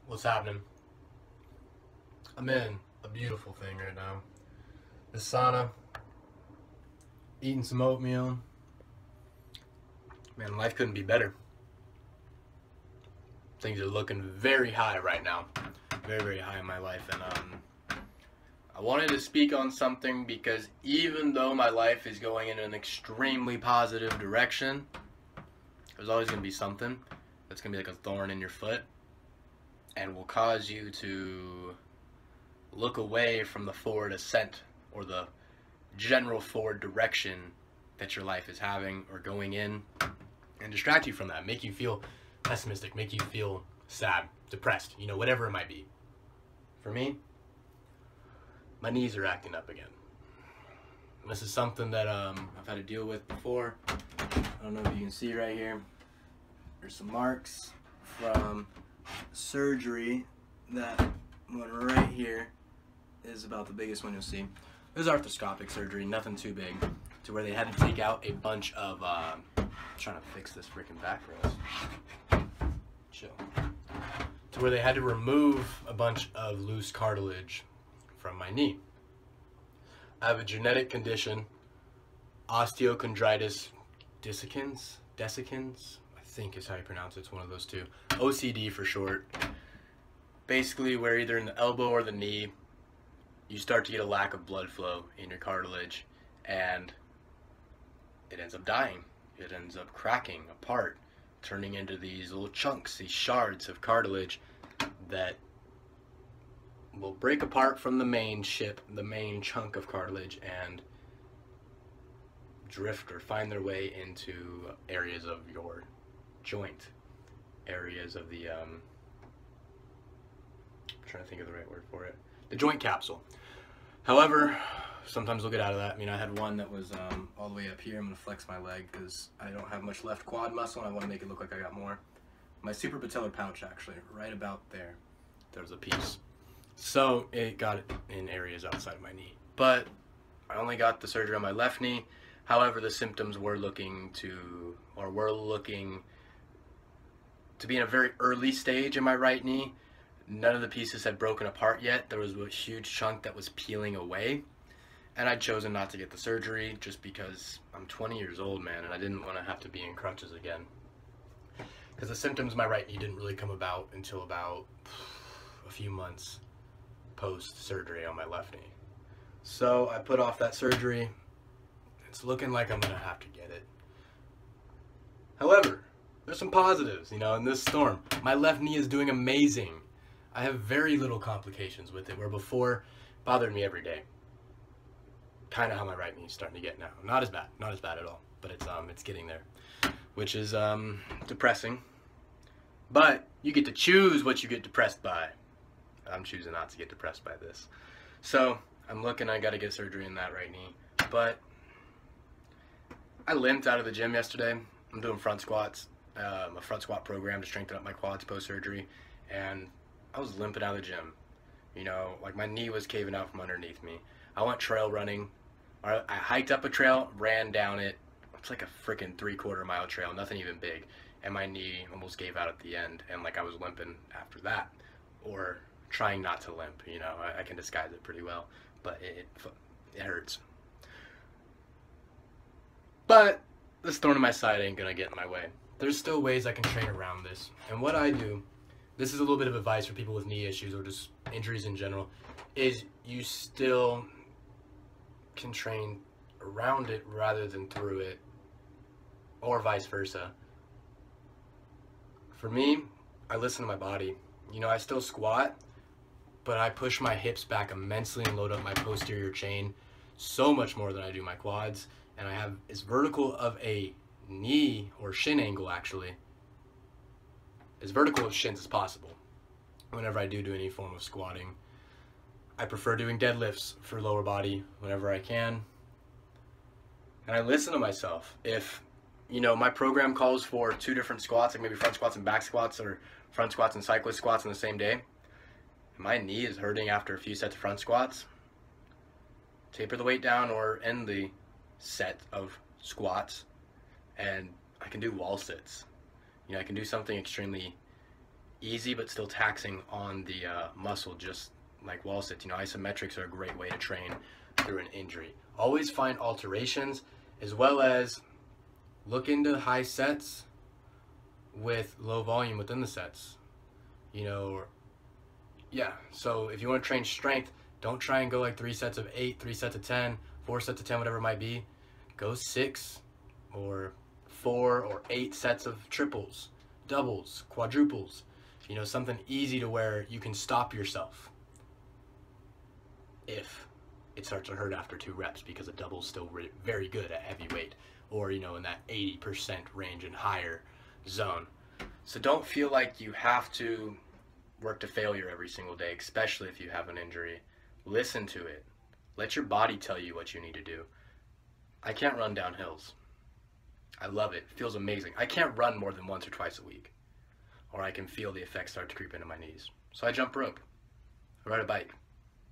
What's happening? I'm in a beautiful thing right now. The sauna, eating some oatmeal. Man, life couldn't be better. Things are looking very high right now. Very, very high in my life. And I wanted to speak on something because even though my life is going in an extremely positive direction, there's always going to be something that's going to be like a thorn in your foot and will cause you to look away from the forward ascent or the general forward direction that your life is having or going in, and distract you from that, make you feel pessimistic, make you feel sad, depressed, whatever it might be. For me, my knees are acting up again. And this is something that I've had to deal with before. I don't know if you can see right here. There's some marks from surgery. That one right here is about the biggest one you'll see. This is arthroscopic surgery, nothing too big, to where they had to take out a bunch of, trying to fix this freaking back for us. Chill. To where they had to remove a bunch of loose cartilage from my knee. I have a genetic condition, osteochondritis dissecans, I think is how you pronounce it. It's one of those two. OCD for short. Basically, where either in the elbow or the knee, you start to get a lack of blood flow in your cartilage, and it ends up dying. It ends up cracking apart, turning into these little chunks, these shards of cartilage that will break apart from the main chunk of cartilage, and drift or find their way into areas of your joint, areas of the, I'm trying to think of the right word for it, the joint capsule. However, sometimes we'll get out of that. I mean, I had one that was all the way up here. I'm going to flex my leg because I don't have much left quad muscle and I want to make it look like I got more. My suprapatellar pouch, actually, right about there. There's a piece. So it got it in areas outside of my knee. But I only got the surgery on my left knee. However, the symptoms were looking to be in a very early stage in my right knee. None of the pieces had broken apart yet. There was a huge chunk that was peeling away. And I'd chosen not to get the surgery just because I'm 20 years old, man, and I didn't want to have to be in crutches again. Because the symptoms of my right knee didn't really come about until about a few months post-surgery on my left knee. So I put off that surgery. It's looking like I'm going to have to get it. However, there's some positives, in this storm. My left knee is doing amazing. I have very little complications with it, where before it bothered me every day. Kind of how my right knee is starting to get now. Not as bad at all, but it's getting there, which is depressing. But you get to choose what you get depressed by. I'm choosing not to get depressed by this. So I'm looking, I got to get surgery in that right knee. But I limped out of the gym yesterday. I'm doing front squats, a front squat program to strengthen up my quads post-surgery, and I was limping out of the gym. Like my knee was caving out from underneath me. I went trail running. I hiked up a trail, ran down it. It's like a freaking 3/4 mile trail, nothing even big. And my knee almost gave out at the end, and like I was limping after that, or trying not to limp. I can disguise it pretty well, but it hurts. But this thorn in my side ain't gonna get in my way. There's still ways I can train around this. And what I do, this is a little bit of advice for people with knee issues or just injuries in general, is you still can train around it rather than through it, or vice versa. For me, I listen to my body. I still squat, but I push my hips back immensely and load up my posterior chain so much more than I do my quads. And I have as vertical of a knee or shin angle, actually, as vertical of shins as possible whenever I do any form of squatting. I prefer doing deadlifts for lower body whenever I can. And I listen to myself. If, my program calls for 2 different squats, like maybe front squats and back squats, or front squats and cyclist squats on the same day, and my knee is hurting after a few sets of front squats, taper the weight down or end the set of squats, and I can do wall sits. I can do something extremely easy but still taxing on the muscle, just like wall sits. You know, isometrics are a great way to train through an injury. Always find alterations, as well as look into high sets with low volume within the sets. You know, yeah, so if you want to train strength, don't try and go like 3 sets of 8, 3 sets of 10, 4 sets of 10, whatever it might be. Go 6 or 4 or 8 sets of triples, doubles, quadruples. You know, something easy to where you can stop yourself if it starts to hurt after 2 reps, because a double's still very good at heavy weight, or, you know, in that 80% range and higher zone. So don't feel like you have to work to failure every single day, especially if you have an injury. Listen to it. Let your body tell you what you need to do. I can't run down hills. I love it. It feels amazing. I can't run more than once or twice a week, or I can feel the effects start to creep into my knees. So I jump rope. I ride a bike.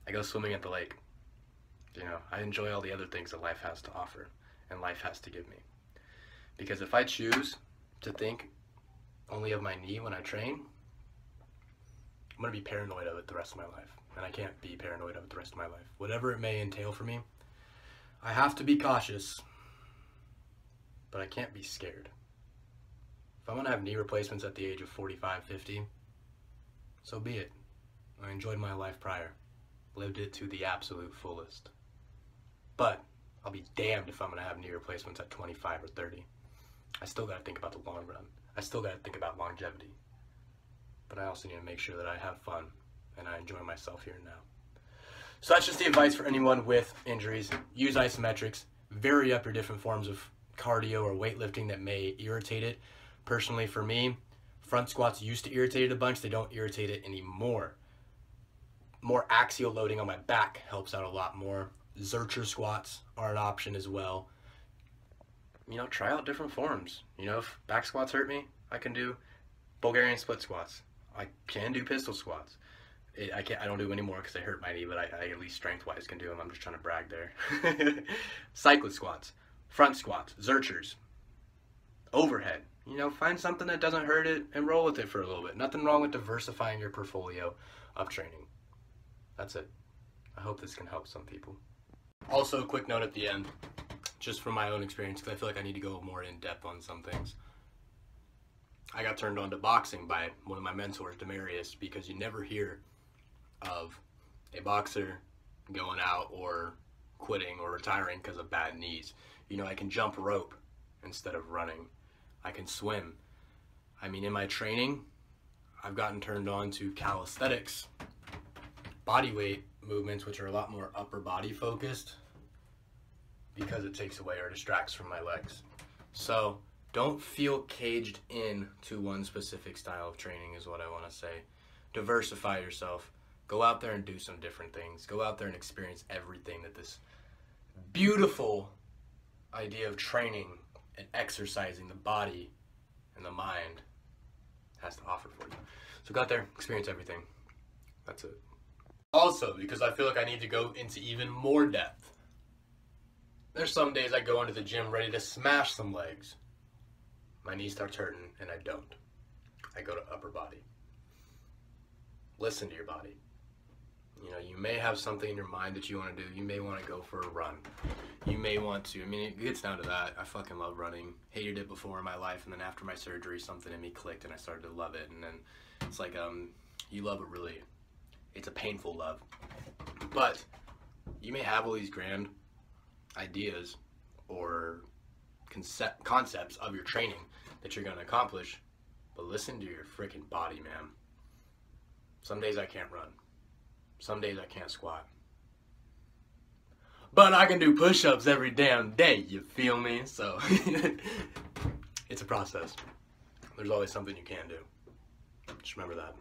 I go swimming at the lake. You know, I enjoy all the other things that life has to offer and life has to give me. Because if I choose to think only of my knee when I train, I'm going to be paranoid of it the rest of my life. And I can't be paranoid of it the rest of my life. Whatever it may entail for me, I have to be cautious, but I can't be scared. If I want to have knee replacements at the age of 45, 50, so be it. I enjoyed my life prior. Lived it to the absolute fullest. But I'll be damned if I'm going to have knee replacements at 25 or 30. I still got to think about the long run. I still got to think about longevity. But I also need to make sure that I have fun and I enjoy myself here and now. So that's just the advice for anyone with injuries. Use isometrics. Vary up your different forms of cardio or weightlifting that may irritate it. Personally, for me, front squats used to irritate it a bunch. They don't irritate it anymore. More axial loading on my back helps out a lot more. Zercher squats are an option as well. You know, try out different forms. You know, if back squats hurt me, I can do Bulgarian split squats. I can do pistol squats. I don't do them anymore because they hurt my knee, but I at least strength-wise can do them. I'm just trying to brag there. Cyclist squats, front squats, Zerchers, overhead. You know, find something that doesn't hurt it and roll with it for a little bit. Nothing wrong with diversifying your portfolio of training. That's it. I hope this can help some people. Also, a quick note at the end, just from my own experience, because I feel like I need to go more in depth on some things. I got turned on to boxing by one of my mentors, Demarius, because you never hear of a boxer going out or quitting or retiring because of bad knees. You know, I can jump rope instead of running. I can swim. I mean, in my training, I've gotten turned on to calisthenics, body weight movements, which are a lot more upper body focused because it takes away or distracts from my legs. So don't feel caged in to one specific style of training is what I want to say. Diversify yourself. Go out there and do some different things. Go out there and experience everything that this beautiful idea of training and exercising the body and the mind has to offer for you. So go out there, experience everything. That's it. Also, because I feel like I need to go into even more depth, there's some days I go into the gym ready to smash some legs. My knee starts hurting and I don't. I go to upper body. Listen to your body. You know, you may have something in your mind that you want to do. You may want to go for a run. You may want to, I mean, it gets down to that. I fucking love running. Hated it before in my life, and then after my surgery, something in me clicked and I started to love it. And then it's like, you love it really. It's a painful love. But you may have all these grand ideas or concepts of your training that you're going to accomplish, but listen to your freaking body, man. Some days I can't run. Some days I can't squat. But I can do push-ups every damn day, you feel me? So, it's a process. There's always something you can do. Just remember that.